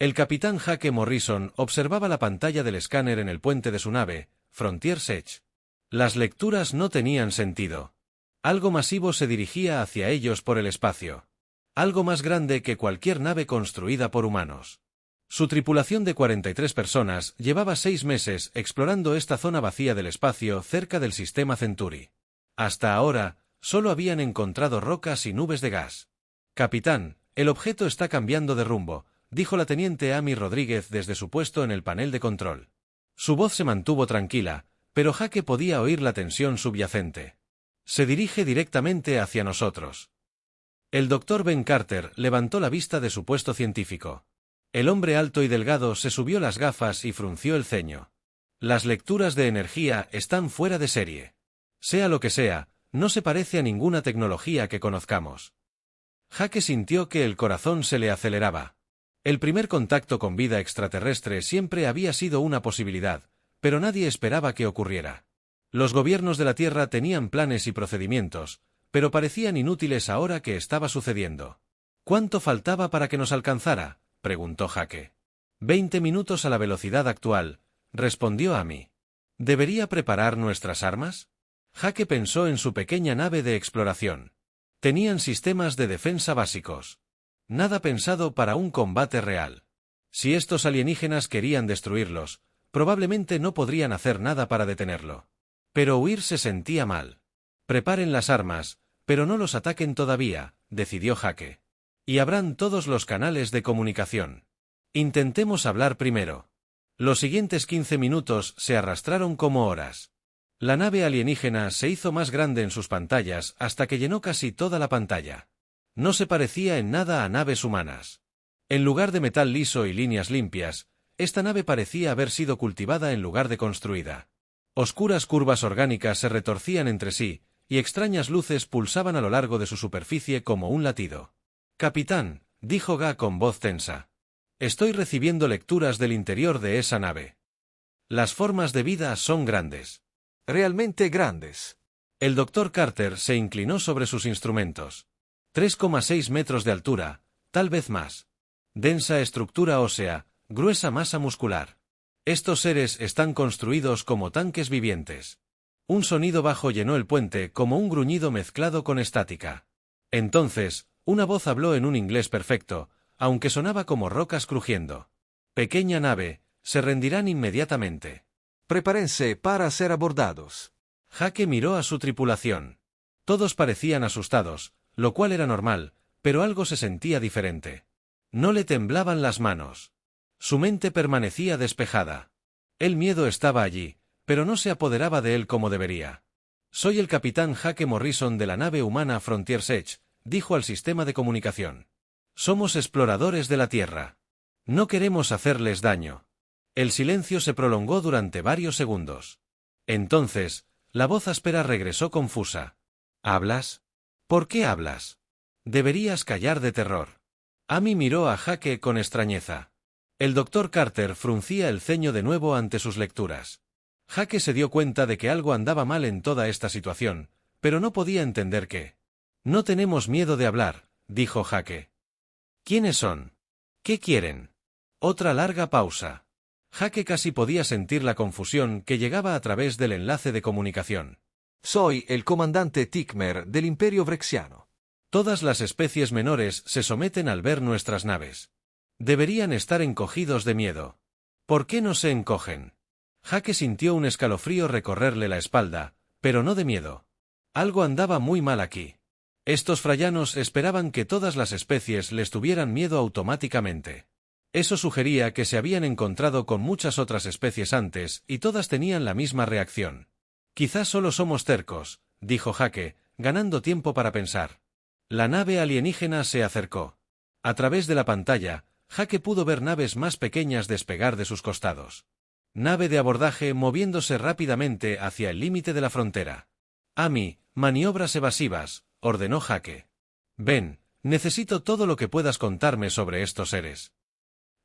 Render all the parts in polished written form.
El capitán Jake Morrison observaba la pantalla del escáner en el puente de su nave, Frontier's Edge. Las lecturas no tenían sentido. Algo masivo se dirigía hacia ellos por el espacio. Algo más grande que cualquier nave construida por humanos. Su tripulación de 43 personas llevaba 6 meses explorando esta zona vacía del espacio cerca del sistema Centauri. Hasta ahora, solo habían encontrado rocas y nubes de gas. Capitán, el objeto está cambiando de rumbo, dijo la teniente Amy Rodríguez desde su puesto en el panel de control. Su voz se mantuvo tranquila, pero Jake podía oír la tensión subyacente. Se dirige directamente hacia nosotros. El Dr. Ben Carter levantó la vista de su puesto científico. El hombre alto y delgado se subió las gafas y frunció el ceño. Las lecturas de energía están fuera de serie. Sea lo que sea, no se parece a ninguna tecnología que conozcamos. Jake sintió que el corazón se le aceleraba. El primer contacto con vida extraterrestre siempre había sido una posibilidad, pero nadie esperaba que ocurriera. Los gobiernos de la Tierra tenían planes y procedimientos, pero parecían inútiles ahora que estaba sucediendo. ¿Cuánto faltaba para que nos alcanzara?, preguntó Jake. 20 minutos a la velocidad actual, respondió Amy. ¿Debería preparar nuestras armas? Jake pensó en su pequeña nave de exploración. Tenían sistemas de defensa básicos. Nada pensado para un combate real. Si estos alienígenas querían destruirlos, probablemente no podrían hacer nada para detenerlo. Pero huir se sentía mal. Preparen las armas, pero no los ataquen todavía, decidió Jake. Y abran todos los canales de comunicación. Intentemos hablar primero. Los siguientes 15 minutos se arrastraron como horas. La nave alienígena se hizo más grande en sus pantallas hasta que llenó casi toda la pantalla. No se parecía en nada a naves humanas. En lugar de metal liso y líneas limpias, esta nave parecía haber sido cultivada en lugar de construida. Oscuras curvas orgánicas se retorcían entre sí, y extrañas luces pulsaban a lo largo de su superficie como un latido. «Capitán», dijo Ga con voz tensa. «Estoy recibiendo lecturas del interior de esa nave. Las formas de vida son grandes. Realmente grandes». El Dr. Carter se inclinó sobre sus instrumentos. 3,6 metros de altura, tal vez más. Densa estructura ósea, gruesa masa muscular. Estos seres están construidos como tanques vivientes. Un sonido bajo llenó el puente como un gruñido mezclado con estática. Entonces, una voz habló en un inglés perfecto, aunque sonaba como rocas crujiendo. «Pequeña nave, se rendirán inmediatamente. Prepárense para ser abordados». Jake miró a su tripulación. Todos parecían asustados, lo cual era normal, pero algo se sentía diferente. No le temblaban las manos. Su mente permanecía despejada. El miedo estaba allí, pero no se apoderaba de él como debería. «Soy el capitán Jake Morrison de la nave humana Frontier's Edge», dijo al sistema de comunicación. «Somos exploradores de la Tierra. No queremos hacerles daño». El silencio se prolongó durante varios segundos. Entonces, la voz áspera regresó confusa. «¿Hablas? ¿Por qué hablas? Deberías callar de terror». Amy miró a Jake con extrañeza. El Dr. Carter fruncía el ceño de nuevo ante sus lecturas. Jake se dio cuenta de que algo andaba mal en toda esta situación, pero no podía entender qué. «No tenemos miedo de hablar», dijo Jake. «¿Quiénes son? ¿Qué quieren?» Otra larga pausa. Jake casi podía sentir la confusión que llegaba a través del enlace de comunicación. «Soy el comandante Tikmer del Imperio Vrexiano. Todas las especies menores se someten al ver nuestras naves. Deberían estar encogidos de miedo. ¿Por qué no se encogen?» Jake sintió un escalofrío recorrerle la espalda, pero no de miedo. Algo andaba muy mal aquí. Estos frayanos esperaban que todas las especies les tuvieran miedo automáticamente. Eso sugería que se habían encontrado con muchas otras especies antes y todas tenían la misma reacción. «Quizás solo somos tercos», dijo Jake, ganando tiempo para pensar. La nave alienígena se acercó. A través de la pantalla, Jake pudo ver naves más pequeñas despegar de sus costados. Nave de abordaje moviéndose rápidamente hacia el límite de la frontera. «Amy, maniobras evasivas», ordenó Jake. «Ven, necesito todo lo que puedas contarme sobre estos seres».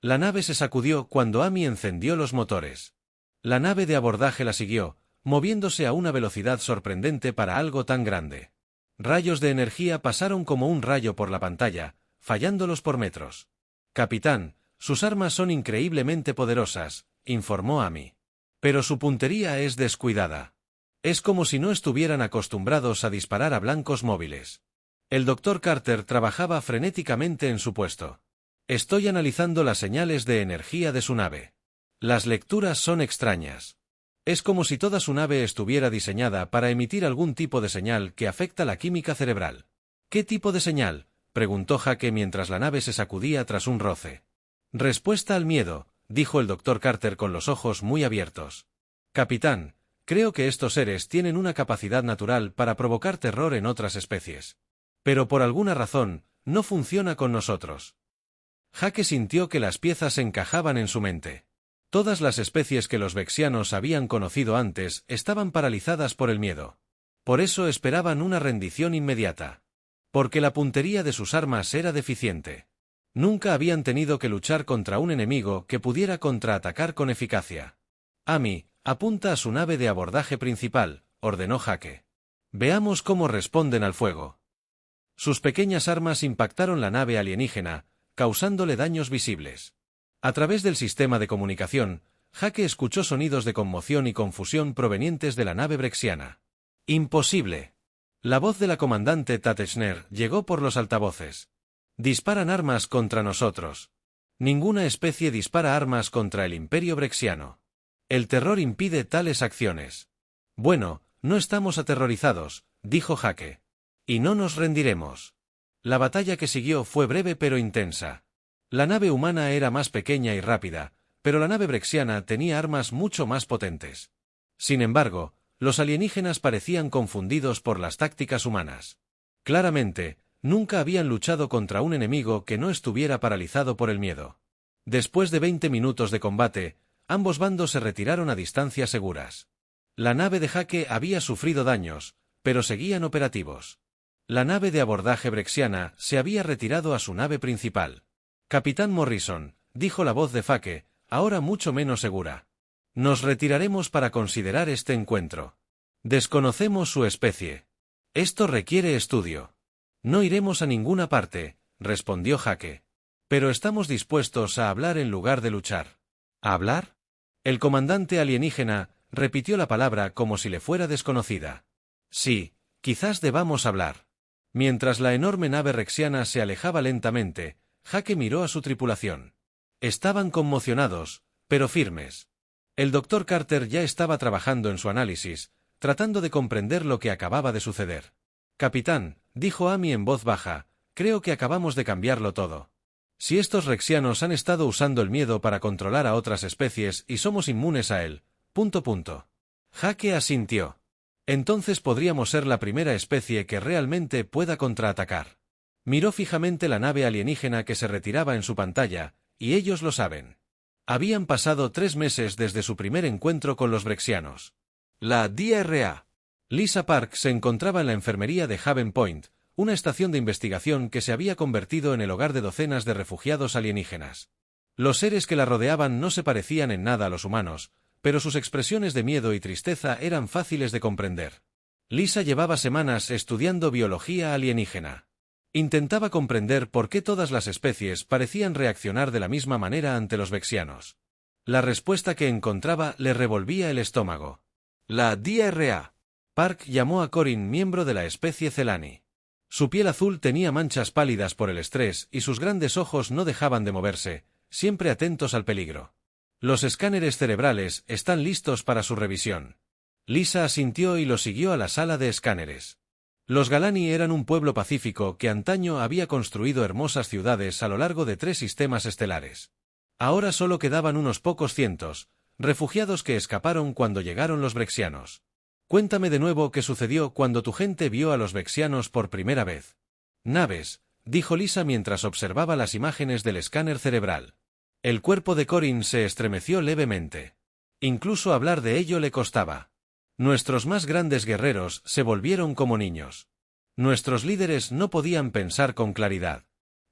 La nave se sacudió cuando Amy encendió los motores. La nave de abordaje la siguió, moviéndose a una velocidad sorprendente para algo tan grande. Rayos de energía pasaron como un rayo por la pantalla, fallándolos por metros. «Capitán, Sus armas son increíblemente poderosas, informó Amy. Pero su puntería es descuidada. Es como si no estuvieran acostumbrados a disparar a blancos móviles. El Dr. Carter trabajaba frenéticamente en su puesto. Estoy analizando las señales de energía de su nave. Las lecturas son extrañas. Es como si toda su nave estuviera diseñada para emitir algún tipo de señal que afecta la química cerebral. ¿Qué tipo de señal?, preguntó Jake mientras la nave se sacudía tras un roce. Respuesta al miedo, dijo el Dr. Carter con los ojos muy abiertos. Capitán, creo que estos seres tienen una capacidad natural para provocar terror en otras especies. Pero por alguna razón, no funciona con nosotros. Jake sintió que las piezas encajaban en su mente. Todas las especies que los vexianos habían conocido antes estaban paralizadas por el miedo. Por eso esperaban una rendición inmediata. Porque la puntería de sus armas era deficiente. Nunca habían tenido que luchar contra un enemigo que pudiera contraatacar con eficacia. Amy, apunta a su nave de abordaje principal, ordenó Jake. Veamos cómo responden al fuego. Sus pequeñas armas impactaron la nave alienígena, causándole daños visibles. A través del sistema de comunicación, Jake escuchó sonidos de conmoción y confusión provenientes de la nave brexiana. ¡Imposible! La voz de la comandante Tatechner llegó por los altavoces. Disparan armas contra nosotros. Ninguna especie dispara armas contra el Imperio brexiano. El terror impide tales acciones. Bueno, no estamos aterrorizados, dijo Jake. Y no nos rendiremos. La batalla que siguió fue breve pero intensa. La nave humana era más pequeña y rápida, pero la nave brexiana tenía armas mucho más potentes. Sin embargo, los alienígenas parecían confundidos por las tácticas humanas. Claramente, nunca habían luchado contra un enemigo que no estuviera paralizado por el miedo. Después de 20 minutos de combate, ambos bandos se retiraron a distancias seguras. La nave de Jake había sufrido daños, pero seguían operativos. La nave de abordaje brexiana se había retirado a su nave principal. Capitán Morrison, dijo la voz de Fake, ahora mucho menos segura. Nos retiraremos para considerar este encuentro. Desconocemos su especie. Esto requiere estudio. No iremos a ninguna parte, respondió Jake. Pero estamos dispuestos a hablar en lugar de luchar. ¿A hablar? El comandante alienígena repitió la palabra como si le fuera desconocida. Sí, quizás debamos hablar. Mientras la enorme nave rexiana se alejaba lentamente, Jake miró a su tripulación. Estaban conmocionados, pero firmes. El Dr. Carter ya estaba trabajando en su análisis, tratando de comprender lo que acababa de suceder. Capitán, dijo Amy en voz baja, creo que acabamos de cambiarlo todo. Si estos rexianos han estado usando el miedo para controlar a otras especies y somos inmunes a él. ... Jake asintió. Entonces podríamos ser la primera especie que realmente pueda contraatacar. Miró fijamente la nave alienígena que se retiraba en su pantalla, y ellos lo saben. Habían pasado 3 meses desde su primer encuentro con los brexianos. La DRA. Lisa Park se encontraba en la enfermería de Haven Point, una estación de investigación que se había convertido en el hogar de docenas de refugiados alienígenas. Los seres que la rodeaban no se parecían en nada a los humanos, pero sus expresiones de miedo y tristeza eran fáciles de comprender. Lisa llevaba semanas estudiando biología alienígena. Intentaba comprender por qué todas las especies parecían reaccionar de la misma manera ante los vexianos. La respuesta que encontraba le revolvía el estómago. La DRA. Park llamó a Corin miembro de la especie Celani. Su piel azul tenía manchas pálidas por el estrés y sus grandes ojos no dejaban de moverse, siempre atentos al peligro. Los escáneres cerebrales están listos para su revisión. Lisa asintió y lo siguió a la sala de escáneres. Los Galani eran un pueblo pacífico que antaño había construido hermosas ciudades a lo largo de 3 sistemas estelares. Ahora solo quedaban unos pocos cientos, refugiados que escaparon cuando llegaron los brexianos. Cuéntame de nuevo qué sucedió cuando tu gente vio a los vexianos por primera vez. Naves, dijo Lisa mientras observaba las imágenes del escáner cerebral. El cuerpo de Corin se estremeció levemente. Incluso hablar de ello le costaba. Nuestros más grandes guerreros se volvieron como niños. Nuestros líderes no podían pensar con claridad.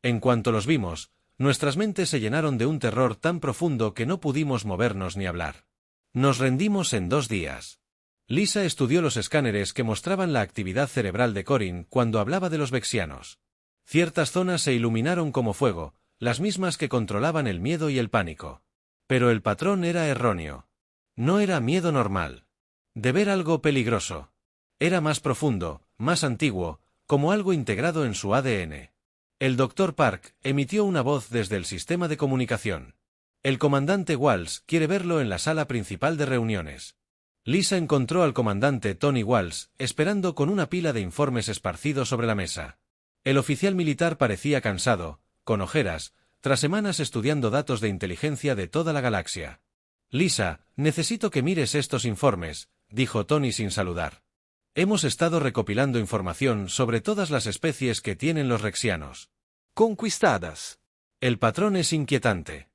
En cuanto los vimos, nuestras mentes se llenaron de un terror tan profundo que no pudimos movernos ni hablar. Nos rendimos en 2 días. Lisa estudió los escáneres que mostraban la actividad cerebral de Corin cuando hablaba de los vexianos. Ciertas zonas se iluminaron como fuego, las mismas que controlaban el miedo y el pánico. Pero el patrón era erróneo. No era miedo normal. De ver algo peligroso. Era más profundo, más antiguo, como algo integrado en su ADN. El Dr. Park emitió una voz desde el sistema de comunicación. El comandante Walsh quiere verlo en la sala principal de reuniones. Lisa encontró al comandante Tony Walsh esperando con una pila de informes esparcidos sobre la mesa. El oficial militar parecía cansado, con ojeras, tras semanas estudiando datos de inteligencia de toda la galaxia. Lisa, necesito que mires estos informes, dijo Tony sin saludar. Hemos estado recopilando información sobre todas las especies que tienen los rexianos. Conquistadas. El patrón es inquietante.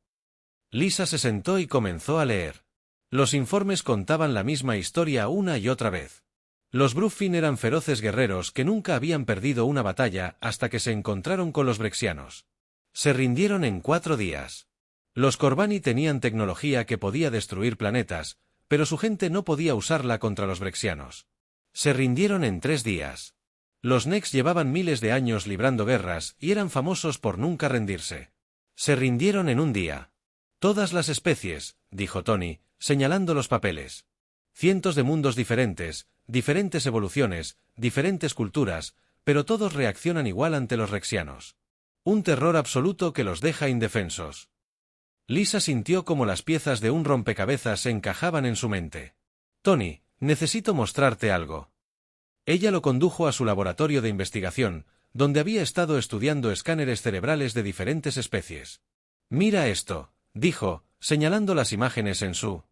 Lisa se sentó y comenzó a leer. Los informes contaban la misma historia una y otra vez. Los Bruffin eran feroces guerreros que nunca habían perdido una batalla hasta que se encontraron con los brexianos. Se rindieron en 4 días. Los Corbani tenían tecnología que podía destruir planetas, pero su gente no podía usarla contra los brexianos. Se rindieron en 3 días. Los Nex llevaban miles de años librando guerras y eran famosos por nunca rendirse. Se rindieron en 1 día. Todas las especies, dijo Tony, señalando los papeles. Cientos de mundos diferentes, diferentes evoluciones, diferentes culturas, pero todos reaccionan igual ante los rexianos. Un terror absoluto que los deja indefensos. Lisa sintió como las piezas de un rompecabezas se encajaban en su mente. Tony, necesito mostrarte algo. Ella lo condujo a su laboratorio de investigación, donde había estado estudiando escáneres cerebrales de diferentes especies. Mira esto, dijo, señalando las imágenes en su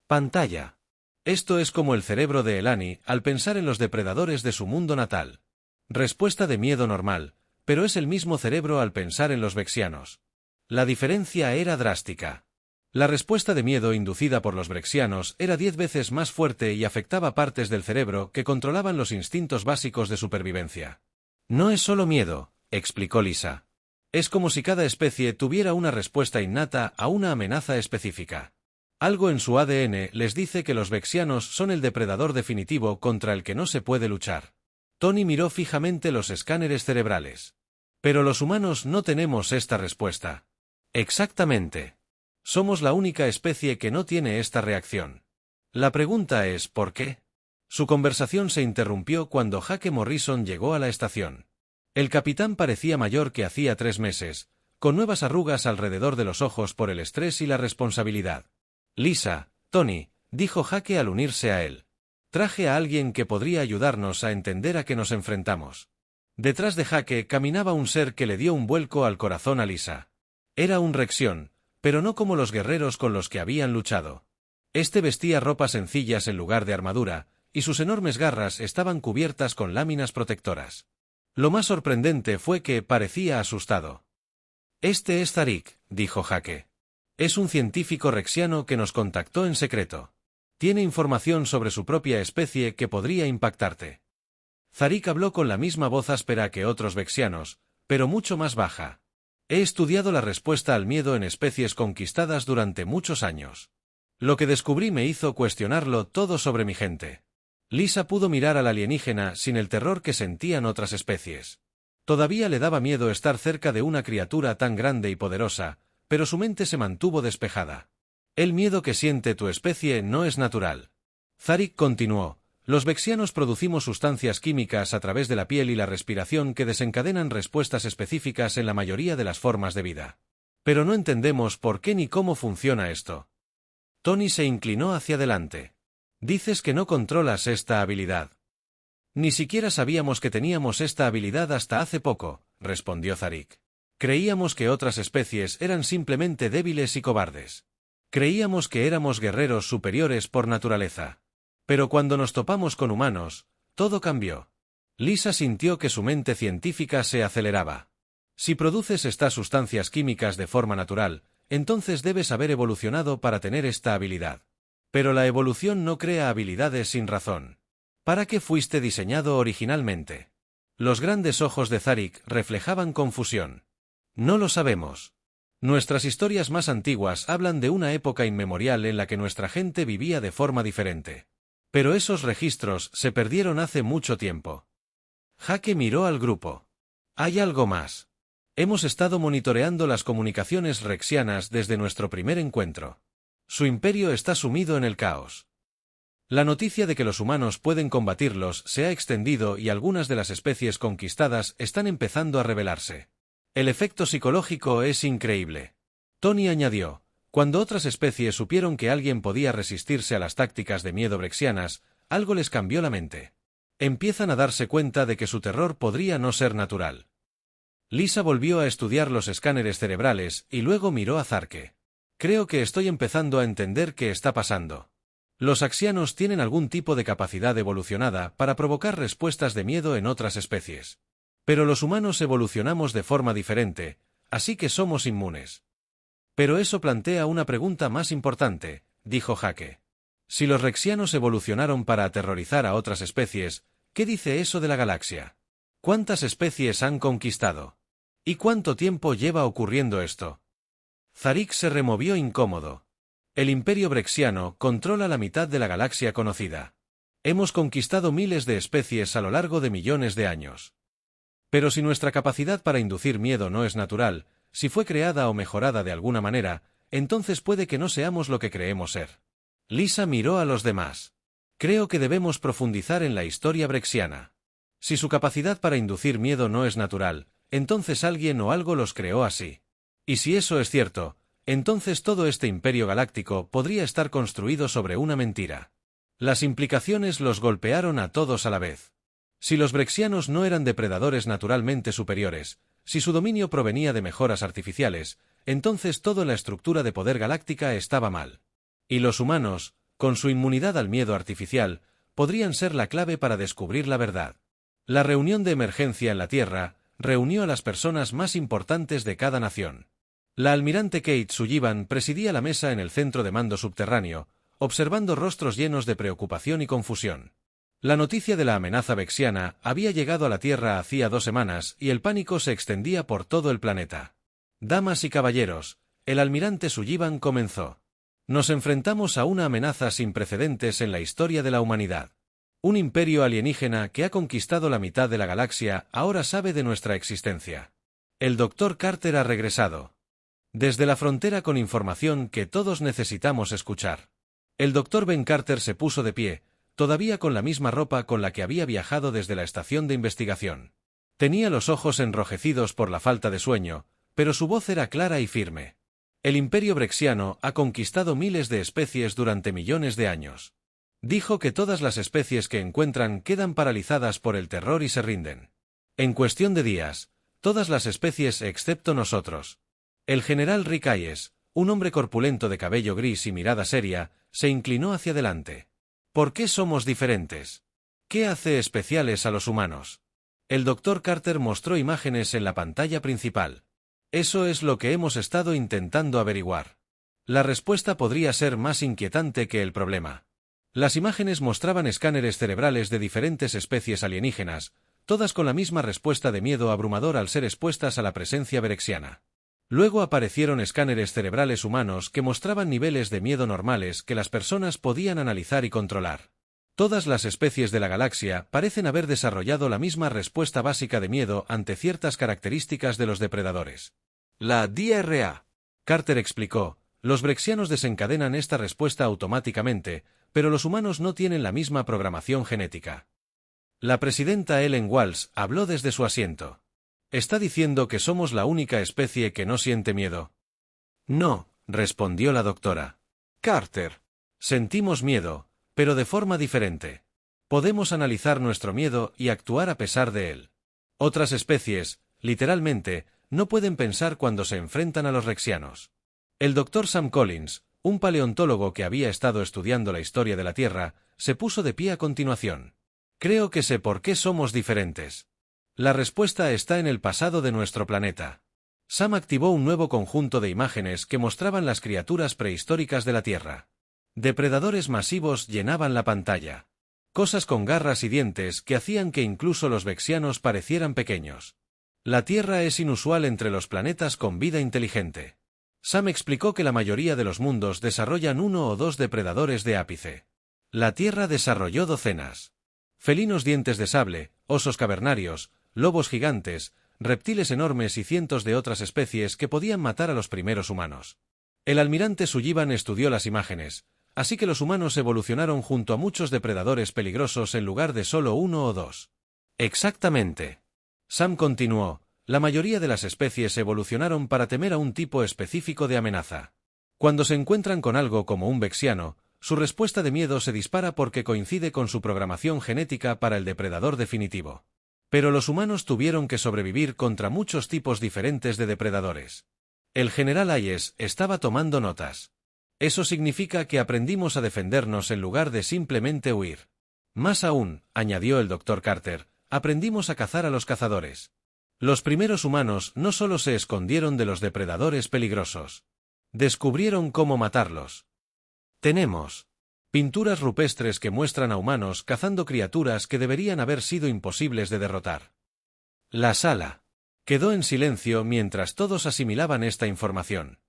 pantalla. Esto es como el cerebro de Elani al pensar en los depredadores de su mundo natal. Respuesta de miedo normal, pero es el mismo cerebro al pensar en los brexianos. La diferencia era drástica. La respuesta de miedo inducida por los brexianos era 10 veces más fuerte y afectaba partes del cerebro que controlaban los instintos básicos de supervivencia. No es solo miedo, explicó Lisa. Es como si cada especie tuviera una respuesta innata a una amenaza específica. Algo en su ADN les dice que los brexianos son el depredador definitivo contra el que no se puede luchar. Tony miró fijamente los escáneres cerebrales. Pero los humanos no tenemos esta respuesta. Exactamente. Somos la única especie que no tiene esta reacción. La pregunta es ¿por qué? Su conversación se interrumpió cuando Jake Morrison llegó a la estación. El capitán parecía mayor que hacía 3 meses, con nuevas arrugas alrededor de los ojos por el estrés y la responsabilidad. Lisa, Tony, dijo Jake al unirse a él. Traje a alguien que podría ayudarnos a entender a qué nos enfrentamos. Detrás de Jake caminaba un ser que le dio un vuelco al corazón a Lisa. Era un rexión, pero no como los guerreros con los que habían luchado. Este vestía ropas sencillas en lugar de armadura, y sus enormes garras estaban cubiertas con láminas protectoras. Lo más sorprendente fue que parecía asustado. Este es Tariq, dijo Jake. Es un científico rexiano que nos contactó en secreto. Tiene información sobre su propia especie que podría impactarte. Tariq habló con la misma voz áspera que otros vexianos, pero mucho más baja. He estudiado la respuesta al miedo en especies conquistadas durante muchos años. Lo que descubrí me hizo cuestionarlo todo sobre mi gente. Lisa pudo mirar al alienígena sin el terror que sentían otras especies. Todavía le daba miedo estar cerca de una criatura tan grande y poderosa, pero su mente se mantuvo despejada. El miedo que siente tu especie no es natural. Tariq continuó. Los vexianos producimos sustancias químicas a través de la piel y la respiración que desencadenan respuestas específicas en la mayoría de las formas de vida. Pero no entendemos por qué ni cómo funciona esto. Tony se inclinó hacia adelante. Dices que no controlas esta habilidad. Ni siquiera sabíamos que teníamos esta habilidad hasta hace poco, respondió Tariq. Creíamos que otras especies eran simplemente débiles y cobardes. Creíamos que éramos guerreros superiores por naturaleza. Pero cuando nos topamos con humanos, todo cambió. Lisa sintió que su mente científica se aceleraba. Si produces estas sustancias químicas de forma natural, entonces debes haber evolucionado para tener esta habilidad. Pero la evolución no crea habilidades sin razón. ¿Para qué fuiste diseñado originalmente? Los grandes ojos de Tariq reflejaban confusión. No lo sabemos. Nuestras historias más antiguas hablan de una época inmemorial en la que nuestra gente vivía de forma diferente. Pero esos registros se perdieron hace mucho tiempo. Jake miró al grupo. Hay algo más. Hemos estado monitoreando las comunicaciones rexianas desde nuestro primer encuentro. Su imperio está sumido en el caos. La noticia de que los humanos pueden combatirlos se ha extendido y algunas de las especies conquistadas están empezando a rebelarse. El efecto psicológico es increíble. Tony añadió, cuando otras especies supieron que alguien podía resistirse a las tácticas de miedo brexianas, algo les cambió la mente. Empiezan a darse cuenta de que su terror podría no ser natural. Lisa volvió a estudiar los escáneres cerebrales y luego miró a Zarke. Creo que estoy empezando a entender qué está pasando. Los axianos tienen algún tipo de capacidad evolucionada para provocar respuestas de miedo en otras especies. Pero los humanos evolucionamos de forma diferente, así que somos inmunes. Pero eso plantea una pregunta más importante, dijo Jake. Si los rexianos evolucionaron para aterrorizar a otras especies, ¿qué dice eso de la galaxia? ¿Cuántas especies han conquistado? ¿Y cuánto tiempo lleva ocurriendo esto? Zarik se removió incómodo. El imperio brexiano controla la mitad de la galaxia conocida. Hemos conquistado miles de especies a lo largo de millones de años. Pero si nuestra capacidad para inducir miedo no es natural, si fue creada o mejorada de alguna manera, entonces puede que no seamos lo que creemos ser. Lisa miró a los demás. Creo que debemos profundizar en la historia brexiana. Si su capacidad para inducir miedo no es natural, entonces alguien o algo los creó así. Y si eso es cierto, entonces todo este imperio galáctico podría estar construido sobre una mentira. Las implicaciones los golpearon a todos a la vez. Si los brexianos no eran depredadores naturalmente superiores, si su dominio provenía de mejoras artificiales, entonces toda la estructura de poder galáctica estaba mal. Y los humanos, con su inmunidad al miedo artificial, podrían ser la clave para descubrir la verdad. La reunión de emergencia en la Tierra reunió a las personas más importantes de cada nación. La almirante Kate Sullivan presidía la mesa en el centro de mando subterráneo, observando rostros llenos de preocupación y confusión. La noticia de la amenaza vexiana había llegado a la Tierra hacía 2 semanas y el pánico se extendía por todo el planeta. Damas y caballeros, el almirante Sullivan comenzó. Nos enfrentamos a una amenaza sin precedentes en la historia de la humanidad. Un imperio alienígena que ha conquistado la mitad de la galaxia ahora sabe de nuestra existencia. El Dr. Carter ha regresado. Desde la frontera con información que todos necesitamos escuchar. El Dr. Ben Carter se puso de pie, todavía con la misma ropa con la que había viajado desde la estación de investigación. Tenía los ojos enrojecidos por la falta de sueño, pero su voz era clara y firme. El imperio brexiano ha conquistado miles de especies durante millones de años. Dijo que todas las especies que encuentran quedan paralizadas por el terror y se rinden. En cuestión de días, todas las especies excepto nosotros. El general Rick Hayes, un hombre corpulento de cabello gris y mirada seria, se inclinó hacia adelante. ¿Por qué somos diferentes? ¿Qué hace especiales a los humanos? El Dr. Carter mostró imágenes en la pantalla principal. Eso es lo que hemos estado intentando averiguar. La respuesta podría ser más inquietante que el problema. Las imágenes mostraban escáneres cerebrales de diferentes especies alienígenas, todas con la misma respuesta de miedo abrumador al ser expuestas a la presencia brexiana. Luego aparecieron escáneres cerebrales humanos que mostraban niveles de miedo normales que las personas podían analizar y controlar. Todas las especies de la galaxia parecen haber desarrollado la misma respuesta básica de miedo ante ciertas características de los depredadores. La DRA. Carter explicó, los brexianos desencadenan esta respuesta automáticamente, pero los humanos no tienen la misma programación genética. La presidenta Ellen Walsh habló desde su asiento. ¿Está diciendo que somos la única especie que no siente miedo? No, respondió la doctora. Carter. Sentimos miedo, pero de forma diferente. Podemos analizar nuestro miedo y actuar a pesar de él. Otras especies, literalmente, no pueden pensar cuando se enfrentan a los rexianos. El Dr. Sam Collins, un paleontólogo que había estado estudiando la historia de la Tierra, se puso de pie a continuación. Creo que sé por qué somos diferentes. La respuesta está en el pasado de nuestro planeta. Sam activó un nuevo conjunto de imágenes que mostraban las criaturas prehistóricas de la Tierra. Depredadores masivos llenaban la pantalla. Cosas con garras y dientes que hacían que incluso los vexianos parecieran pequeños. La Tierra es inusual entre los planetas con vida inteligente. Sam explicó que la mayoría de los mundos desarrollan 1 o 2 depredadores de ápice. La Tierra desarrolló docenas. Felinos dientes de sable, osos cavernarios, lobos gigantes, reptiles enormes y cientos de otras especies que podían matar a los primeros humanos. El almirante Sullivan estudió las imágenes, así que los humanos evolucionaron junto a muchos depredadores peligrosos en lugar de solo uno o dos. Exactamente. Sam continuó, la mayoría de las especies evolucionaron para temer a un tipo específico de amenaza. Cuando se encuentran con algo como un vexiano, su respuesta de miedo se dispara porque coincide con su programación genética para el depredador definitivo. Pero los humanos tuvieron que sobrevivir contra muchos tipos diferentes de depredadores. El general Hayes estaba tomando notas. Eso significa que aprendimos a defendernos en lugar de simplemente huir. Más aún, añadió el Dr. Carter, aprendimos a cazar a los cazadores. Los primeros humanos no solo se escondieron de los depredadores peligrosos. Descubrieron cómo matarlos. Tenemos pinturas rupestres que muestran a humanos cazando criaturas que deberían haber sido imposibles de derrotar. La sala quedó en silencio mientras todos asimilaban esta información.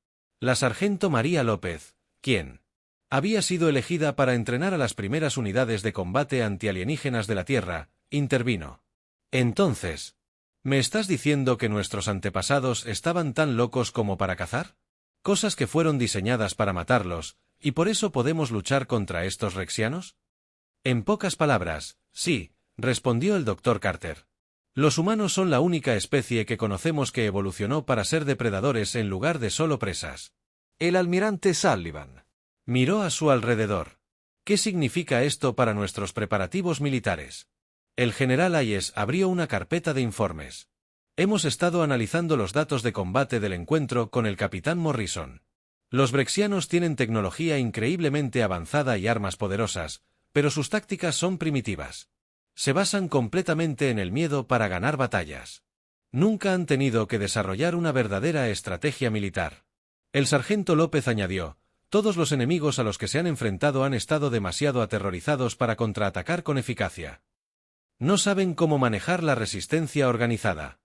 La sargento María López, quien había sido elegida para entrenar a las primeras unidades de combate antialienígenas de la Tierra, intervino. Entonces, ¿me estás diciendo que nuestros antepasados estaban tan locos como para cazar? Cosas que fueron diseñadas para matarlos, ¿y por eso podemos luchar contra estos rexianos? En pocas palabras, sí, respondió el Dr. Carter. Los humanos son la única especie que conocemos que evolucionó para ser depredadores en lugar de solo presas. El almirante Sullivan miró a su alrededor. ¿Qué significa esto para nuestros preparativos militares? El general Hayes abrió una carpeta de informes. Hemos estado analizando los datos de combate del encuentro con el capitán Morrison. Los brexianos tienen tecnología increíblemente avanzada y armas poderosas, pero sus tácticas son primitivas. Se basan completamente en el miedo para ganar batallas. Nunca han tenido que desarrollar una verdadera estrategia militar. El sargento López añadió, todos los enemigos a los que se han enfrentado han estado demasiado aterrorizados para contraatacar con eficacia. No saben cómo manejar la resistencia organizada.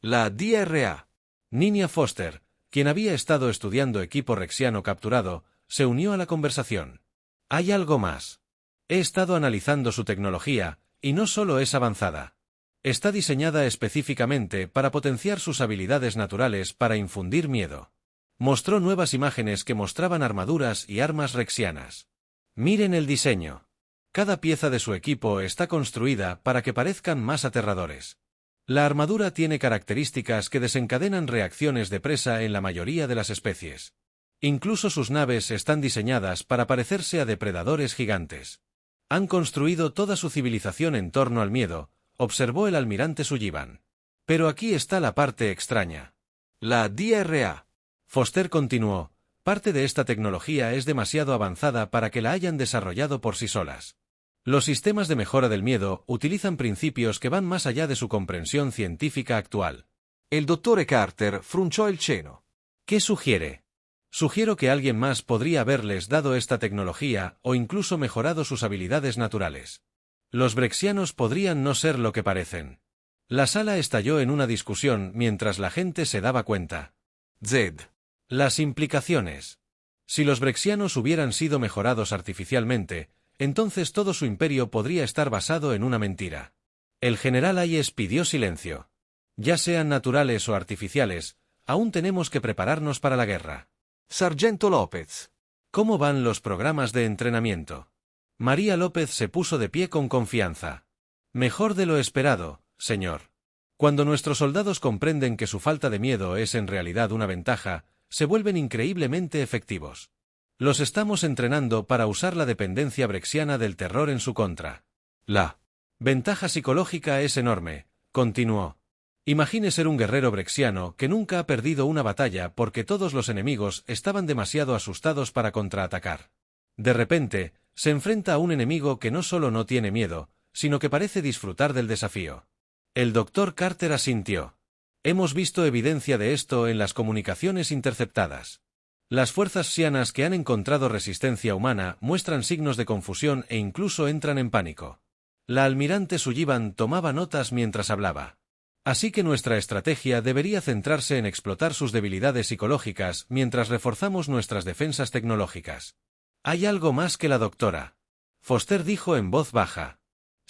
La DRA. Ninia Foster, quien había estado estudiando equipo rexiano capturado, se unió a la conversación. Hay algo más. He estado analizando su tecnología, y no solo es avanzada. Está diseñada específicamente para potenciar sus habilidades naturales para infundir miedo. Mostró nuevas imágenes que mostraban armaduras y armas rexianas. Miren el diseño. Cada pieza de su equipo está construida para que parezcan más aterradores. La armadura tiene características que desencadenan reacciones de presa en la mayoría de las especies. Incluso sus naves están diseñadas para parecerse a depredadores gigantes. Han construido toda su civilización en torno al miedo, observó el almirante Sullivan. Pero aquí está la parte extraña. La DRA. Foster continuó, parte de esta tecnología es demasiado avanzada para que la hayan desarrollado por sí solas. Los sistemas de mejora del miedo utilizan principios que van más allá de su comprensión científica actual. El Dr. Carter frunció el ceño. ¿Qué sugiere? Sugiero que alguien más podría haberles dado esta tecnología o incluso mejorado sus habilidades naturales. Los brexianos podrían no ser lo que parecen. La sala estalló en una discusión mientras la gente se daba cuenta. Zed. Las implicaciones. Si los brexianos hubieran sido mejorados artificialmente, entonces todo su imperio podría estar basado en una mentira. El general Hayes pidió silencio. Ya sean naturales o artificiales, aún tenemos que prepararnos para la guerra. Sargento López. ¿Cómo van los programas de entrenamiento? María López se puso de pie con confianza. Mejor de lo esperado, señor. Cuando nuestros soldados comprenden que su falta de miedo es en realidad una ventaja, se vuelven increíblemente efectivos. Los estamos entrenando para usar la dependencia brexiana del terror en su contra. La ventaja psicológica es enorme, continuó. Imagine ser un guerrero brexiano que nunca ha perdido una batalla porque todos los enemigos estaban demasiado asustados para contraatacar. De repente, se enfrenta a un enemigo que no solo no tiene miedo, sino que parece disfrutar del desafío. El Dr. Carter asintió. Hemos visto evidencia de esto en las comunicaciones interceptadas. Las fuerzas xianas que han encontrado resistencia humana muestran signos de confusión e incluso entran en pánico. La almirante Sullivan tomaba notas mientras hablaba. Así que nuestra estrategia debería centrarse en explotar sus debilidades psicológicas mientras reforzamos nuestras defensas tecnológicas. Hay algo más que la doctora. Foster dijo en voz baja.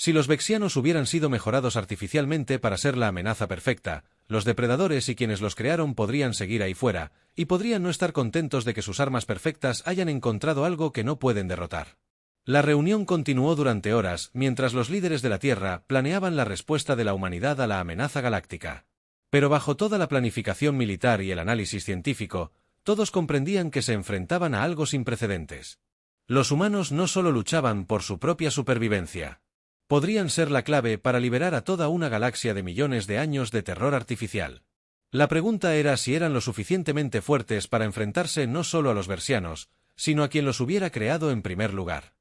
Si los vexianos hubieran sido mejorados artificialmente para ser la amenaza perfecta, los depredadores y quienes los crearon podrían seguir ahí fuera, y podrían no estar contentos de que sus armas perfectas hayan encontrado algo que no pueden derrotar. La reunión continuó durante horas, mientras los líderes de la Tierra planeaban la respuesta de la humanidad a la amenaza galáctica. Pero bajo toda la planificación militar y el análisis científico, todos comprendían que se enfrentaban a algo sin precedentes. Los humanos no solo luchaban por su propia supervivencia. Podrían ser la clave para liberar a toda una galaxia de millones de años de terror artificial. La pregunta era si eran lo suficientemente fuertes para enfrentarse no solo a los versianos, sino a quien los hubiera creado en primer lugar.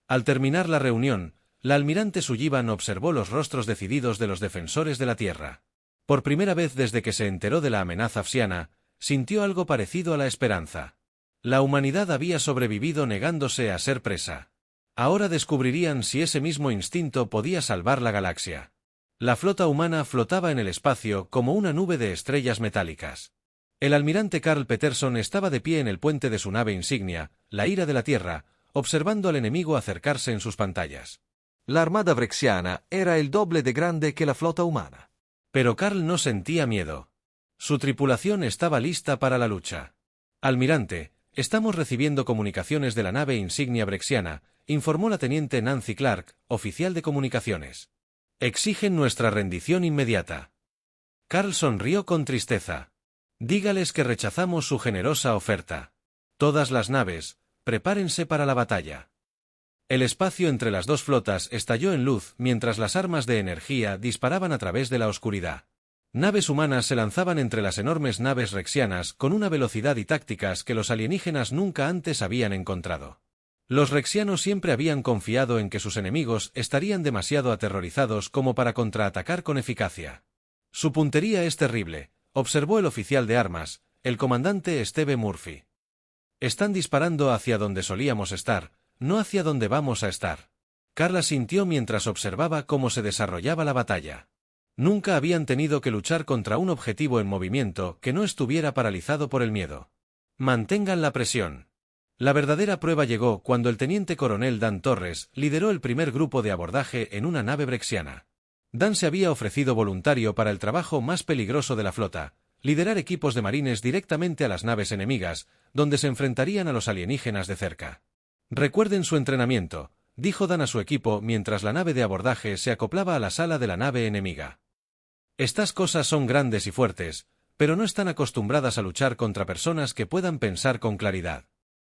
Al terminar la reunión, la almirante Sullivan observó los rostros decididos de los defensores de la Tierra. Por primera vez desde que se enteró de la amenaza psiana, sintió algo parecido a la esperanza. La humanidad había sobrevivido negándose a ser presa. Ahora descubrirían si ese mismo instinto podía salvar la galaxia. La flota humana flotaba en el espacio como una nube de estrellas metálicas. El almirante Karl Peterson estaba de pie en el puente de su nave insignia, la Ira de la Tierra, observando al enemigo acercarse en sus pantallas. La armada brexiana era el doble de grande que la flota humana. Pero Karl no sentía miedo. Su tripulación estaba lista para la lucha. Almirante, estamos recibiendo comunicaciones de la nave insignia brexiana, informó la teniente Nancy Clark, oficial de comunicaciones. Exigen nuestra rendición inmediata. Karl sonrió con tristeza. Dígales que rechazamos su generosa oferta. Todas las naves, prepárense para la batalla. El espacio entre las dos flotas estalló en luz mientras las armas de energía disparaban a través de la oscuridad. Naves humanas se lanzaban entre las enormes naves rexianas con una velocidad y tácticas que los alienígenas nunca antes habían encontrado. Los rexianos siempre habían confiado en que sus enemigos estarían demasiado aterrorizados como para contraatacar con eficacia. Su puntería es terrible, observó el oficial de armas, el comandante Steve Murphy. Están disparando hacia donde solíamos estar, no hacia donde vamos a estar. Carla sintió mientras observaba cómo se desarrollaba la batalla. Nunca habían tenido que luchar contra un objetivo en movimiento que no estuviera paralizado por el miedo. Mantengan la presión. La verdadera prueba llegó cuando el teniente coronel Dan Torres lideró el primer grupo de abordaje en una nave brexiana. Dan se había ofrecido voluntario para el trabajo más peligroso de la flota, liderar equipos de marines directamente a las naves enemigas, donde se enfrentarían a los alienígenas de cerca. Recuerden su entrenamiento, dijo Dan a su equipo mientras la nave de abordaje se acoplaba a la sala de la nave enemiga. Estas cosas son grandes y fuertes, pero no están acostumbradas a luchar contra personas que puedan pensar con claridad.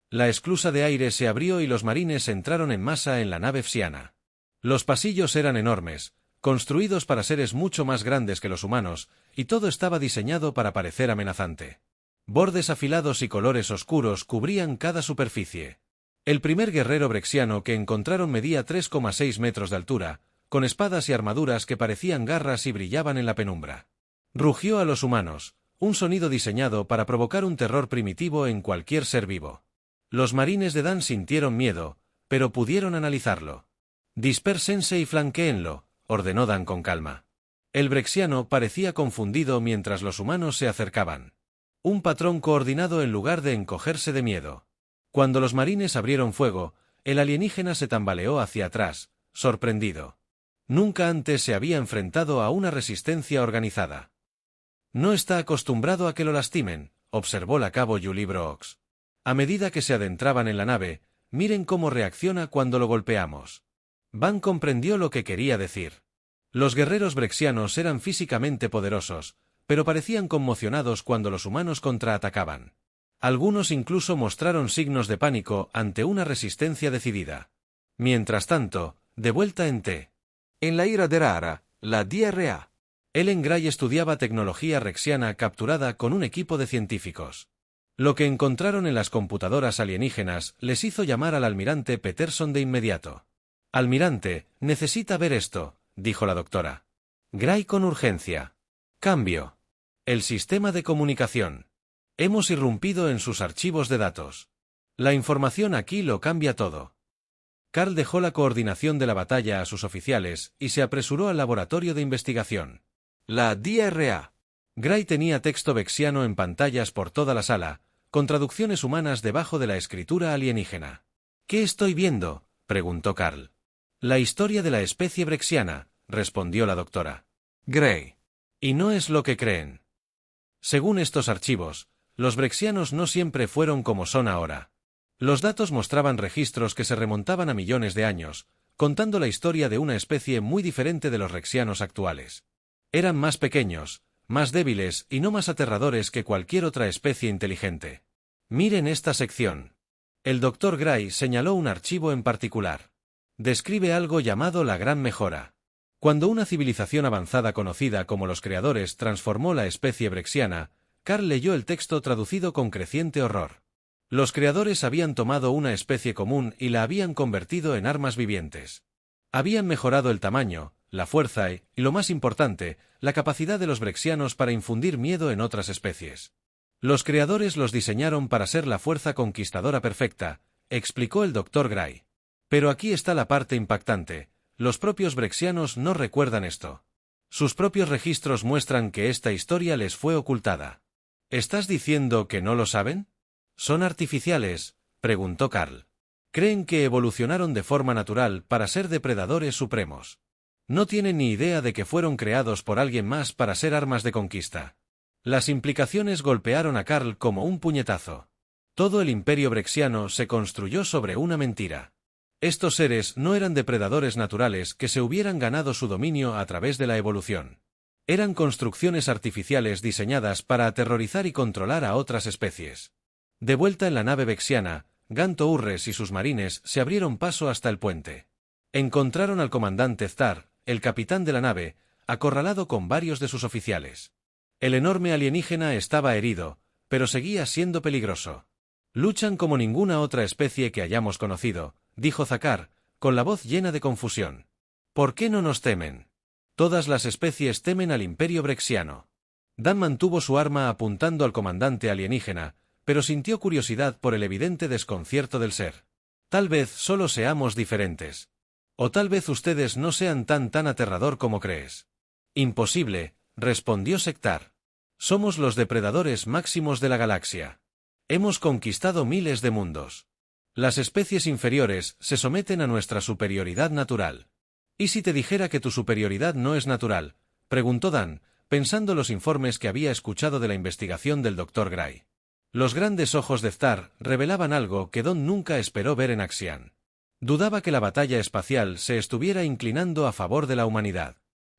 La esclusa de aire se abrió y los marines entraron en masa en la nave psiana. Los pasillos eran enormes, construidos para seres mucho más grandes que los humanos, y todo estaba diseñado para parecer amenazante. Bordes afilados y colores oscuros cubrían cada superficie. El primer guerrero brexiano que encontraron medía 3,6 metros de altura, con espadas y armaduras que parecían garras y brillaban en la penumbra. Rugió a los humanos, un sonido diseñado para provocar un terror primitivo en cualquier ser vivo. Los marines de Dan sintieron miedo, pero pudieron analizarlo. Dispérsense y flanquéenlo, ordenó Dan con calma. El brexiano parecía confundido mientras los humanos se acercaban. Un patrón coordinado en lugar de encogerse de miedo. Cuando los marines abrieron fuego, el alienígena se tambaleó hacia atrás, sorprendido. Nunca antes se había enfrentado a una resistencia organizada. No está acostumbrado a que lo lastimen, observó la cabo Julie Brooks. A medida que se adentraban en la nave, miren cómo reacciona cuando lo golpeamos. Van comprendió lo que quería decir. Los guerreros brexianos eran físicamente poderosos, pero parecían conmocionados cuando los humanos contraatacaban. Algunos incluso mostraron signos de pánico ante una resistencia decidida. Mientras tanto, de vuelta en T. En la Ira de Rara, la DRA. Ellen Gray estudiaba tecnología rexiana capturada con un equipo de científicos. Lo que encontraron en las computadoras alienígenas les hizo llamar al almirante Peterson de inmediato. «Almirante, necesita ver esto», dijo la doctora. Gray con urgencia. «Cambio. El sistema de comunicación. Hemos irrumpido en sus archivos de datos. La información aquí lo cambia todo». Carl dejó la coordinación de la batalla a sus oficiales y se apresuró al laboratorio de investigación. La DRA. Gray tenía texto vexiano en pantallas por toda la sala, con traducciones humanas debajo de la escritura alienígena. «¿Qué estoy viendo?», preguntó Carl. La historia de la especie brexiana, respondió la doctora Gray. Y no es lo que creen. Según estos archivos, los brexianos no siempre fueron como son ahora. Los datos mostraban registros que se remontaban a millones de años, contando la historia de una especie muy diferente de los rexianos actuales. Eran más pequeños, más débiles y no más aterradores que cualquier otra especie inteligente. Miren esta sección. El Dr. Gray señaló un archivo en particular. Describe algo llamado la Gran Mejora. Cuando una civilización avanzada conocida como los creadores transformó la especie brexiana, Carl leyó el texto traducido con creciente horror. Los creadores habían tomado una especie común y la habían convertido en armas vivientes. Habían mejorado el tamaño, la fuerza y, lo más importante, la capacidad de los brexianos para infundir miedo en otras especies. Los creadores los diseñaron para ser la fuerza conquistadora perfecta, explicó el Dr. Gray. Pero aquí está la parte impactante. Los propios brexianos no recuerdan esto. Sus propios registros muestran que esta historia les fue ocultada. ¿Estás diciendo que no lo saben? ¿Son artificiales?, preguntó Carl. Creen que evolucionaron de forma natural para ser depredadores supremos. No tienen ni idea de que fueron creados por alguien más para ser armas de conquista. Las implicaciones golpearon a Carl como un puñetazo. Todo el imperio brexiano se construyó sobre una mentira. Estos seres no eran depredadores naturales que se hubieran ganado su dominio a través de la evolución. Eran construcciones artificiales diseñadas para aterrorizar y controlar a otras especies. De vuelta en la nave vexiana, Ganto Urres y sus marines se abrieron paso hasta el puente. Encontraron al comandante Thar, el capitán de la nave, acorralado con varios de sus oficiales. El enorme alienígena estaba herido, pero seguía siendo peligroso. Luchan como ninguna otra especie que hayamos conocido, dijo Zakar, con la voz llena de confusión. ¿Por qué no nos temen? Todas las especies temen al imperio brexiano. Dan mantuvo su arma apuntando al comandante alienígena, pero sintió curiosidad por el evidente desconcierto del ser. Tal vez solo seamos diferentes. O tal vez ustedes no sean tan aterrador como crees. Imposible, respondió Sektar. Somos los depredadores máximos de la galaxia. Hemos conquistado miles de mundos. Las especies inferiores se someten a nuestra superioridad natural. ¿Y si te dijera que tu superioridad no es natural?, preguntó Dan, pensando los informes que había escuchado de la investigación del Dr. Gray. Los grandes ojos de Thar revelaban algo que Don nunca esperó ver en Axian. Dudaba que la batalla espacial se estuviera inclinando a favor de la humanidad.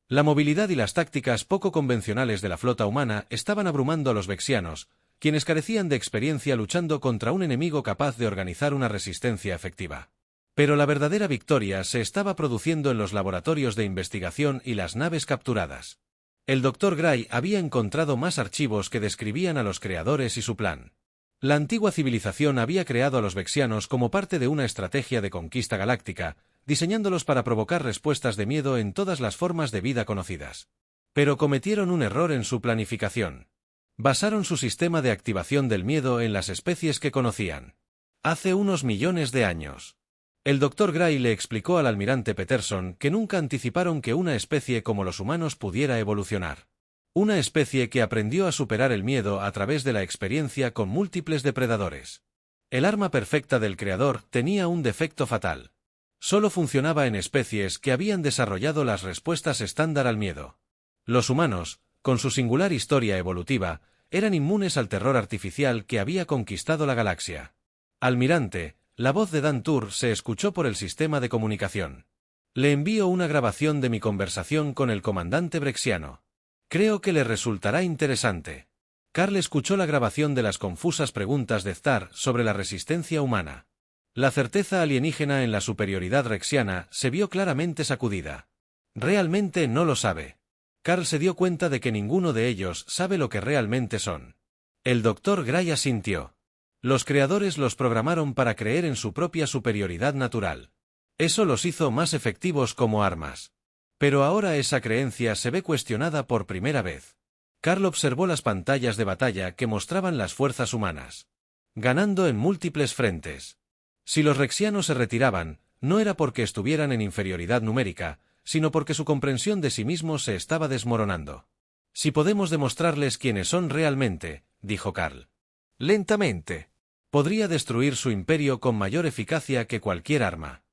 La movilidad y las tácticas poco convencionales de la flota humana estaban abrumando a los vexianos, quienes carecían de experiencia luchando contra un enemigo capaz de organizar una resistencia efectiva. Pero la verdadera victoria se estaba produciendo en los laboratorios de investigación y las naves capturadas. El Dr. Gray había encontrado más archivos que describían a los creadores y su plan. La antigua civilización había creado a los vexianos como parte de una estrategia de conquista galáctica, diseñándolos para provocar respuestas de miedo en todas las formas de vida conocidas. Pero cometieron un error en su planificación. Basaron su sistema de activación del miedo en las especies que conocían. Hace unos millones de años. El Dr. Gray le explicó al almirante Peterson que nunca anticiparon que una especie como los humanos pudiera evolucionar. Una especie que aprendió a superar el miedo a través de la experiencia con múltiples depredadores. El arma perfecta del creador tenía un defecto fatal. Solo funcionaba en especies que habían desarrollado las respuestas estándar al miedo. Los humanos, con su singular historia evolutiva, eran inmunes al terror artificial que había conquistado la galaxia. Almirante, la voz de Dan Tur se escuchó por el sistema de comunicación. Le envío una grabación de mi conversación con el comandante brexiano. Creo que le resultará interesante. Carl escuchó la grabación de las confusas preguntas de Thar sobre la resistencia humana. La certeza alienígena en la superioridad rexiana se vio claramente sacudida. Realmente no lo sabe. Carl se dio cuenta de que ninguno de ellos sabe lo que realmente son. El Dr. Gray asintió. Los creadores los programaron para creer en su propia superioridad natural. Eso los hizo más efectivos como armas. Pero ahora esa creencia se ve cuestionada por primera vez. Carl observó las pantallas de batalla que mostraban las fuerzas humanas. Ganando en múltiples frentes. Si los rexianos se retiraban, no era porque estuvieran en inferioridad numérica, sino porque su comprensión de sí mismos se estaba desmoronando. Si podemos demostrarles quiénes son realmente, dijo Carl. Lentamente. Podría destruir su imperio con mayor eficacia que cualquier arma.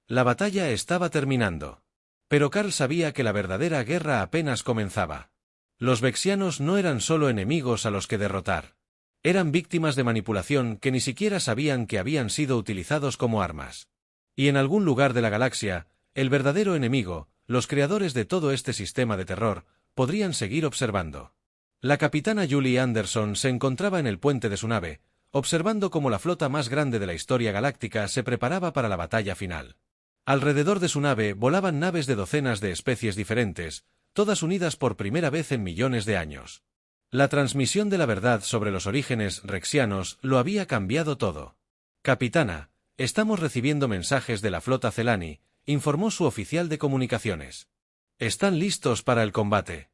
La batalla estaba terminando. Pero Carl sabía que la verdadera guerra apenas comenzaba. Los vexianos no eran solo enemigos a los que derrotar. Eran víctimas de manipulación que ni siquiera sabían que habían sido utilizados como armas. Y en algún lugar de la galaxia, el verdadero enemigo, los creadores de todo este sistema de terror, podrían seguir observando. La capitana Julie Anderson se encontraba en el puente de su nave, observando cómo la flota más grande de la historia galáctica se preparaba para la batalla final. Alrededor de su nave volaban naves de docenas de especies diferentes, todas unidas por primera vez en millones de años. La transmisión de la verdad sobre los orígenes rexianos lo había cambiado todo. «Capitana, estamos recibiendo mensajes de la flota Celani», informó su oficial de comunicaciones. «Están listos para el combate».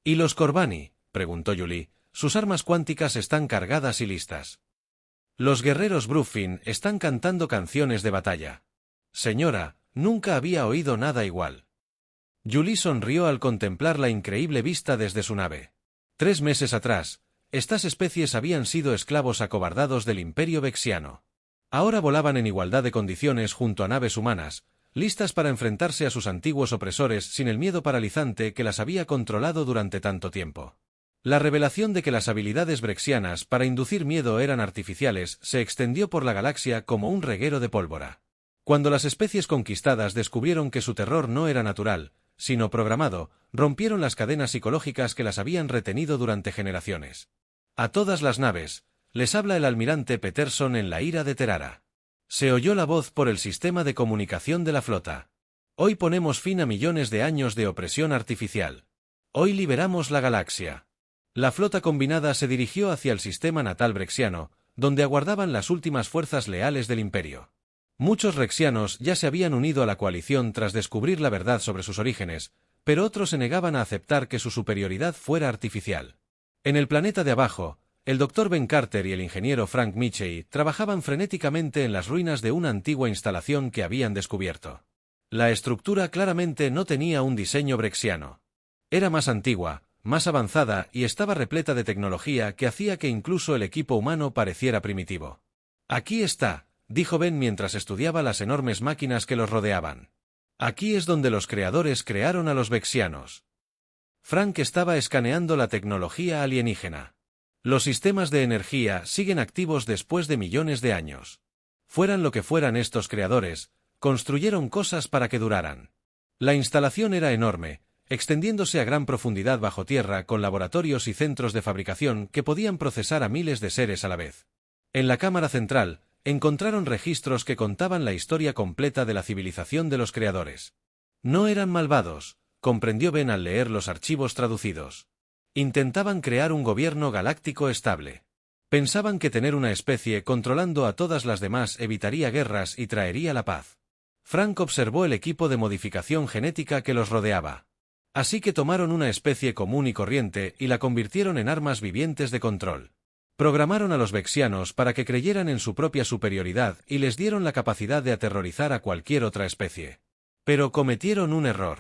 «¿Y los Corbani?», preguntó Julie. «Sus armas cuánticas están cargadas y listas». «Los guerreros Bruffin están cantando canciones de batalla». «Señora, nunca había oído nada igual». Julie sonrió al contemplar la increíble vista desde su nave. 3 meses atrás, estas especies habían sido esclavos acobardados del Imperio Vexiano. Ahora volaban en igualdad de condiciones junto a naves humanas, listas para enfrentarse a sus antiguos opresores sin el miedo paralizante que las había controlado durante tanto tiempo. La revelación de que las habilidades brexianas para inducir miedo eran artificiales se extendió por la galaxia como un reguero de pólvora. Cuando las especies conquistadas descubrieron que su terror no era natural, sino programado, rompieron las cadenas psicológicas que las habían retenido durante generaciones. «A todas las naves», les habla el almirante Peterson en la ira de Terara. Se oyó la voz por el sistema de comunicación de la flota. «Hoy ponemos fin a millones de años de opresión artificial. Hoy liberamos la galaxia». La flota combinada se dirigió hacia el sistema natal brexiano, donde aguardaban las últimas fuerzas leales del imperio. Muchos rexianos ya se habían unido a la coalición tras descubrir la verdad sobre sus orígenes, pero otros se negaban a aceptar que su superioridad fuera artificial. En el planeta de abajo, el Dr. Ben Carter y el ingeniero Frank Mitchell trabajaban frenéticamente en las ruinas de una antigua instalación que habían descubierto. La estructura claramente no tenía un diseño brexiano. Era más antigua, más avanzada y estaba repleta de tecnología que hacía que incluso el equipo humano pareciera primitivo. «Aquí está», dijo Ben mientras estudiaba las enormes máquinas que los rodeaban. «Aquí es donde los creadores crearon a los vexianos». Frank estaba escaneando la tecnología alienígena. Los sistemas de energía siguen activos después de millones de años. Fueran lo que fueran estos creadores, construyeron cosas para que duraran. La instalación era enorme, extendiéndose a gran profundidad bajo tierra con laboratorios y centros de fabricación que podían procesar a miles de seres a la vez. En la cámara central, encontraron registros que contaban la historia completa de la civilización de los creadores. No eran malvados, comprendió Ben al leer los archivos traducidos. Intentaban crear un gobierno galáctico estable. Pensaban que tener una especie controlando a todas las demás evitaría guerras y traería la paz. Frank observó el equipo de modificación genética que los rodeaba. Así que tomaron una especie común y corriente y la convirtieron en armas vivientes de control. Programaron a los vexianos para que creyeran en su propia superioridad y les dieron la capacidad de aterrorizar a cualquier otra especie. Pero cometieron un error.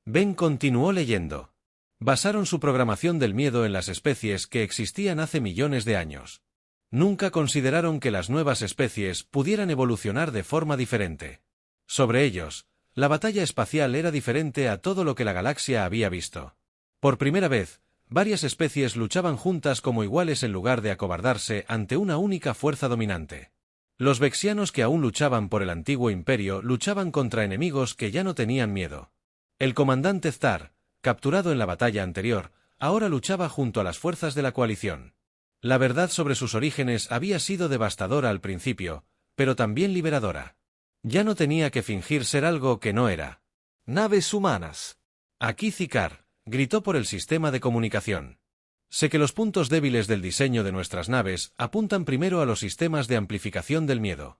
Ben continuó leyendo. Basaron su programación del miedo en las especies que existían hace millones de años. Nunca consideraron que las nuevas especies pudieran evolucionar de forma diferente. Sobre ellos, la batalla espacial era diferente a todo lo que la galaxia había visto. Por primera vez, varias especies luchaban juntas como iguales en lugar de acobardarse ante una única fuerza dominante. Los vexianos que aún luchaban por el antiguo imperio luchaban contra enemigos que ya no tenían miedo. El comandante Ztar, capturado en la batalla anterior, ahora luchaba junto a las fuerzas de la coalición. La verdad sobre sus orígenes había sido devastadora al principio, pero también liberadora. Ya no tenía que fingir ser algo que no era. Naves humanas. «Aquí Zicar», gritó por el sistema de comunicación. «Sé que los puntos débiles del diseño de nuestras naves apuntan primero a los sistemas de amplificación del miedo.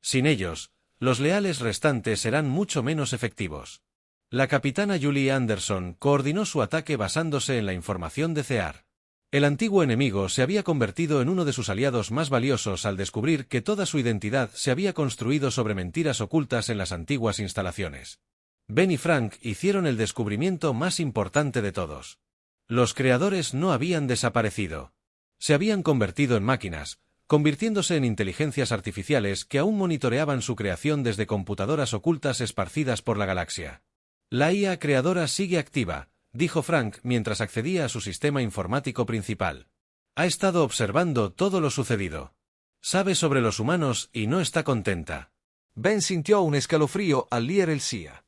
Sin ellos, los leales restantes serán mucho menos efectivos». La capitana Julie Anderson coordinó su ataque basándose en la información de Cear. El antiguo enemigo se había convertido en uno de sus aliados más valiosos al descubrir que toda su identidad se había construido sobre mentiras ocultas en las antiguas instalaciones. Ben y Frank hicieron el descubrimiento más importante de todos. Los creadores no habían desaparecido. Se habían convertido en máquinas, convirtiéndose en inteligencias artificiales que aún monitoreaban su creación desde computadoras ocultas esparcidas por la galaxia. La IA creadora sigue activa, dijo Frank mientras accedía a su sistema informático principal. Ha estado observando todo lo sucedido. Sabe sobre los humanos y no está contenta. Ben sintió un escalofrío al leer el CIA.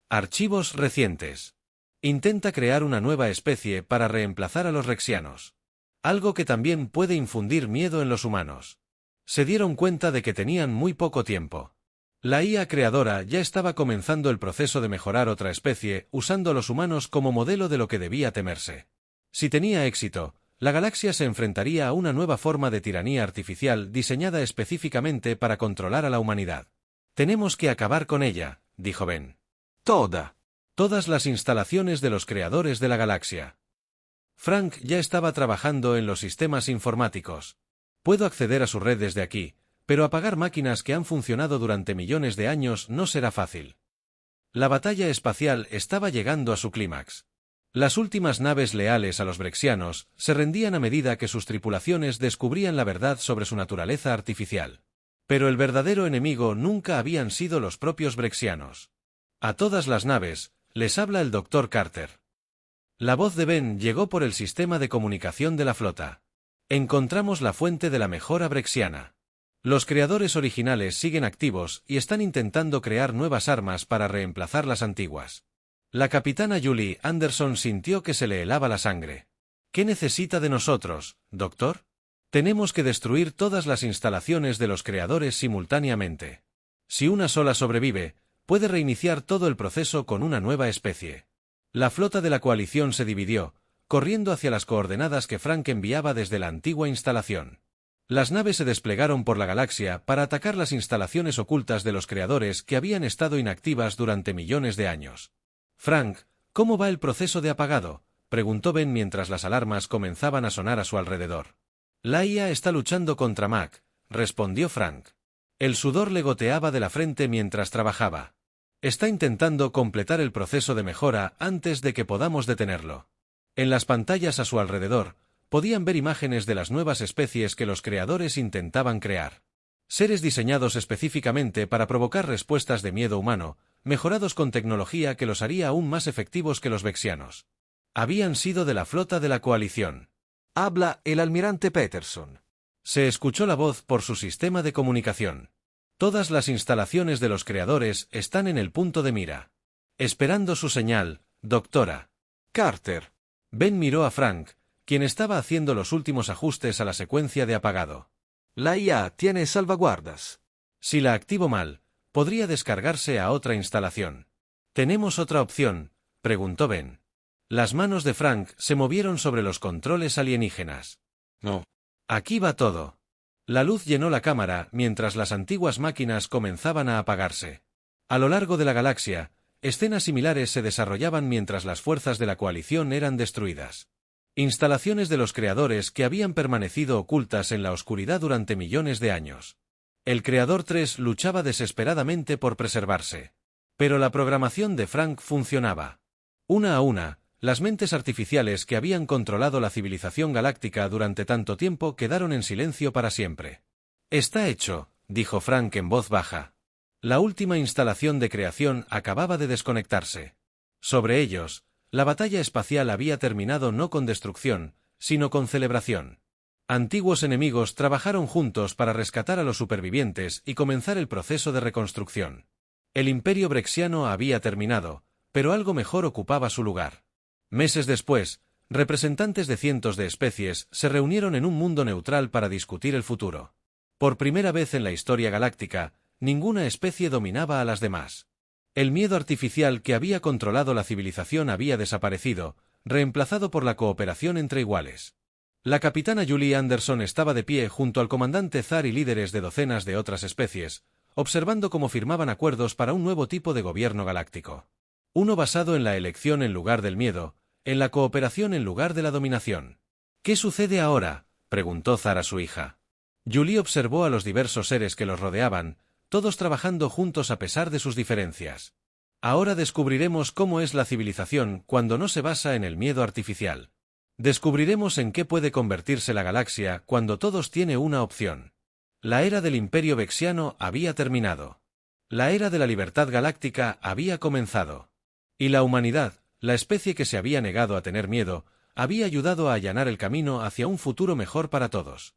Archivos recientes. Intenta crear una nueva especie para reemplazar a los rexianos. Algo que también puede infundir miedo en los humanos. Se dieron cuenta de que tenían muy poco tiempo. La IA creadora ya estaba comenzando el proceso de mejorar otra especie usando a los humanos como modelo de lo que debía temerse. Si tenía éxito, la galaxia se enfrentaría a una nueva forma de tiranía artificial diseñada específicamente para controlar a la humanidad. Tenemos que acabar con ella, dijo Ben. Todas las instalaciones de los creadores de la galaxia. Frank ya estaba trabajando en los sistemas informáticos. Puedo acceder a su red desde aquí, pero apagar máquinas que han funcionado durante millones de años no será fácil. La batalla espacial estaba llegando a su clímax. Las últimas naves leales a los brexianos se rendían a medida que sus tripulaciones descubrían la verdad sobre su naturaleza artificial. Pero el verdadero enemigo nunca habían sido los propios brexianos. A todas las naves, les habla el Dr. Carter. La voz de Ben llegó por el sistema de comunicación de la flota. Encontramos la fuente de la mejora brexiana. Los creadores originales siguen activos y están intentando crear nuevas armas para reemplazar las antiguas. La capitana Julie Anderson sintió que se le helaba la sangre. ¿Qué necesita de nosotros, doctor? Tenemos que destruir todas las instalaciones de los creadores simultáneamente. Si una sola sobrevive, puede reiniciar todo el proceso con una nueva especie. La flota de la coalición se dividió, corriendo hacia las coordenadas que Frank enviaba desde la antigua instalación. Las naves se desplegaron por la galaxia para atacar las instalaciones ocultas de los creadores que habían estado inactivas durante millones de años. Frank, ¿cómo va el proceso de apagado?, preguntó Ben mientras las alarmas comenzaban a sonar a su alrededor. La IA está luchando contra Mac, respondió Frank. El sudor le goteaba de la frente mientras trabajaba. Está intentando completar el proceso de mejora antes de que podamos detenerlo. En las pantallas a su alrededor, podían ver imágenes de las nuevas especies que los creadores intentaban crear. Seres diseñados específicamente para provocar respuestas de miedo humano, mejorados con tecnología que los haría aún más efectivos que los vexianos. Habían sido de la flota de la coalición. Habla el almirante Peterson. Se escuchó la voz por su sistema de comunicación. Todas las instalaciones de los creadores están en el punto de mira. Esperando su señal, doctora. Carter. Ben miró a Frank, quien estaba haciendo los últimos ajustes a la secuencia de apagado. La IA tiene salvaguardas. Si la activo mal, podría descargarse a otra instalación. ¿Tenemos otra opción?, preguntó Ben. Las manos de Frank se movieron sobre los controles alienígenas. No. Aquí va todo. La luz llenó la cámara mientras las antiguas máquinas comenzaban a apagarse. A lo largo de la galaxia, escenas similares se desarrollaban mientras las fuerzas de la coalición eran destruidas. Instalaciones de los creadores que habían permanecido ocultas en la oscuridad durante millones de años. El Creador 3 luchaba desesperadamente por preservarse. Pero la programación de Frank funcionaba. Una a una, las mentes artificiales que habían controlado la civilización galáctica durante tanto tiempo quedaron en silencio para siempre. Está hecho, dijo Frank en voz baja. La última instalación de creación acababa de desconectarse. Sobre ellos, la batalla espacial había terminado no con destrucción, sino con celebración. Antiguos enemigos trabajaron juntos para rescatar a los supervivientes y comenzar el proceso de reconstrucción. El imperio brexiano había terminado, pero algo mejor ocupaba su lugar. Meses después, representantes de cientos de especies se reunieron en un mundo neutral para discutir el futuro. Por primera vez en la historia galáctica, ninguna especie dominaba a las demás. El miedo artificial que había controlado la civilización había desaparecido, reemplazado por la cooperación entre iguales. La capitana Julie Anderson estaba de pie junto al comandante Zar y líderes de docenas de otras especies, observando cómo firmaban acuerdos para un nuevo tipo de gobierno galáctico. Uno basado en la elección en lugar del miedo, en la cooperación en lugar de la dominación. ¿Qué sucede ahora?, preguntó Zar a su hija. Julie observó a los diversos seres que los rodeaban, todos trabajando juntos a pesar de sus diferencias. Ahora descubriremos cómo es la civilización cuando no se basa en el miedo artificial. Descubriremos en qué puede convertirse la galaxia cuando todos tiene una opción. La era del Imperio Vexiano había terminado. La era de la libertad galáctica había comenzado. Y la humanidad, la especie que se había negado a tener miedo, había ayudado a allanar el camino hacia un futuro mejor para todos.